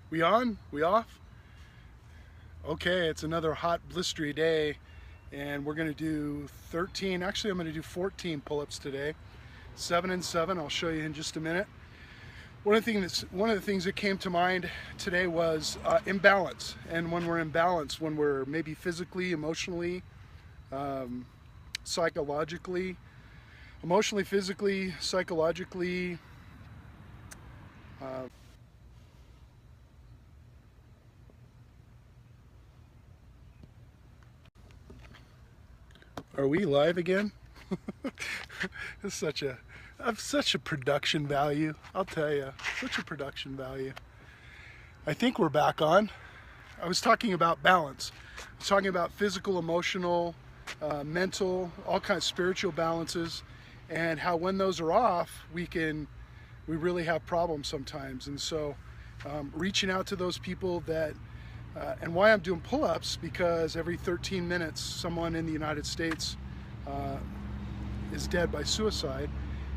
We on? We off? Okay, it's another hot blistery day and we're gonna do 13, actually I'm gonna do 14 pull-ups today. 7 and 7, I'll show you in just a minute. One of the things that came to mind today was imbalance. And when we're imbalanced, when we're maybe physically, emotionally, psychologically, physically, psychologically, are we live again? It's such a production value. I'll tell you, such a production value. I think we're back on. I was talking about balance. I was talking about physical, emotional, mental, all kinds of spiritual balances, and how when those are off, we really have problems sometimes. And so, reaching out to those people that, and why I'm doing pull-ups, because every 13 minutes, someone in the United States is dead by suicide.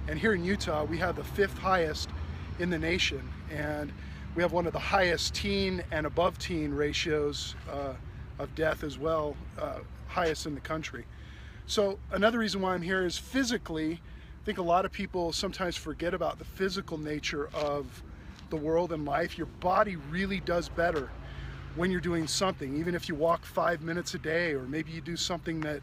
And here in Utah, we have the 5th highest in the nation, and we have one of the highest teen and above teen ratios of death as well, highest in the country. So another reason why I'm here is physically. I think a lot of people sometimes forget about the physical nature of the world and life. Your body really does better when you're doing something, even if you walk 5 minutes a day, or maybe you do something that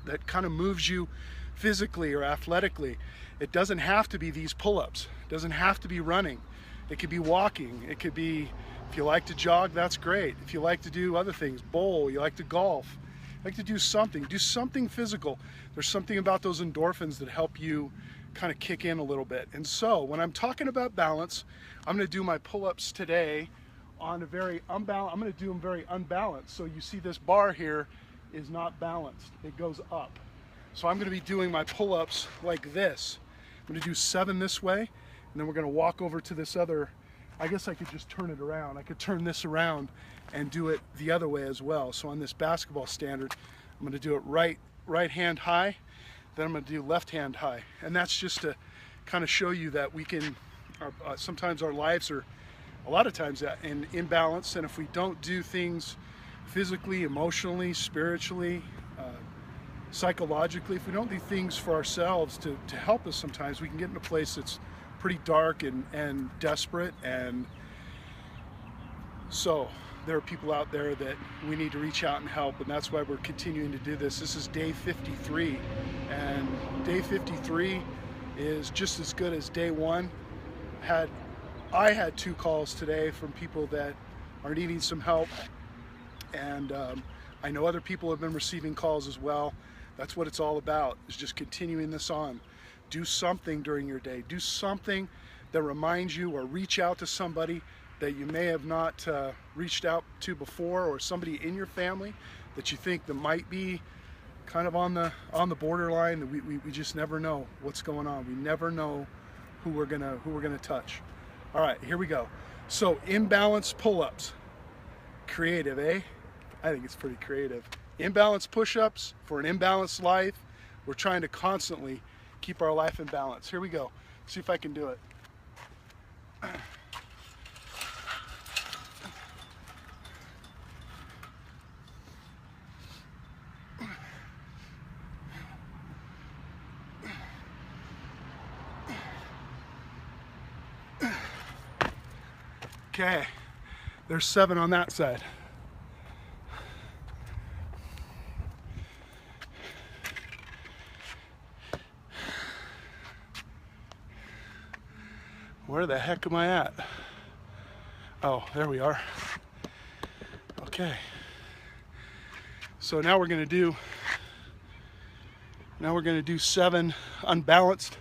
that kind of moves you physically or athletically. It doesn't have to be these pull-ups. It doesn't have to be running. It could be walking. It could be, if you like to jog, that's great. If you like to do other things, bowl, you like to golf, you like to do something physical. There's something about those endorphins that help you kind of kick in a little bit. And so when I'm talking about balance, I'm going to do my pull-ups today on a very unbalanced, I'm going to do them very unbalanced. So you see this bar here is not balanced. It goes up. So I'm going to be doing my pull-ups like this. I'm going to do 7 this way, and then we're going to walk over to this other. I guess I could just turn it around. I could turn this around and do it the other way as well. So on this basketball standard, I'm going to do it right hand high, then I'm going to do left hand high. And that's just to kind of show you that we can, sometimes our lives are, a lot of times, in imbalance, and if we don't do things physically, emotionally, spiritually, psychologically, if we don't do things for ourselves to help us, sometimes we can get in a place that's pretty dark and desperate. And so there are people out there that we need to reach out and help, and that's why we're continuing to do this. This is day 53, and day 53 is just as good as day 1. I had 2 calls today from people that are needing some help, and I know other people have been receiving calls as well. That's what it's all about, is just continuing this on. Do something during your day. Do something that reminds you, or reach out to somebody that you may have not reached out to before, or somebody in your family that you think that might be kind of on the borderline. That we just never know what's going on. We never know who we're gonna touch. All right, here we go. So imbalanced pull-ups. Creative, eh? I think it's pretty creative. Imbalanced push-ups for an imbalanced life. We're trying to constantly keep our life in balance. Here we go. See if I can do it. Okay, there's 7 on that side. Where the heck am I at? Oh, there we are. Okay. So now we're going to do 7 unbalanced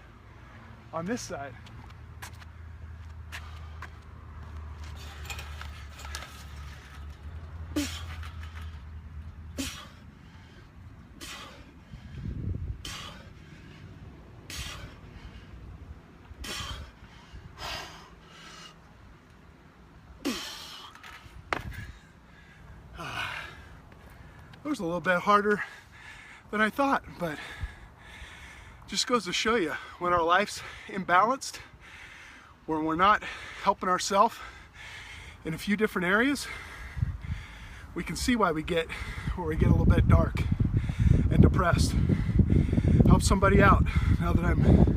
on this side. It was a little bit harder than I thought, but just goes to show you, when our life's imbalanced, when we're not helping ourselves in a few different areas, we can see why we get a little bit dark and depressed. Help somebody out now that I'm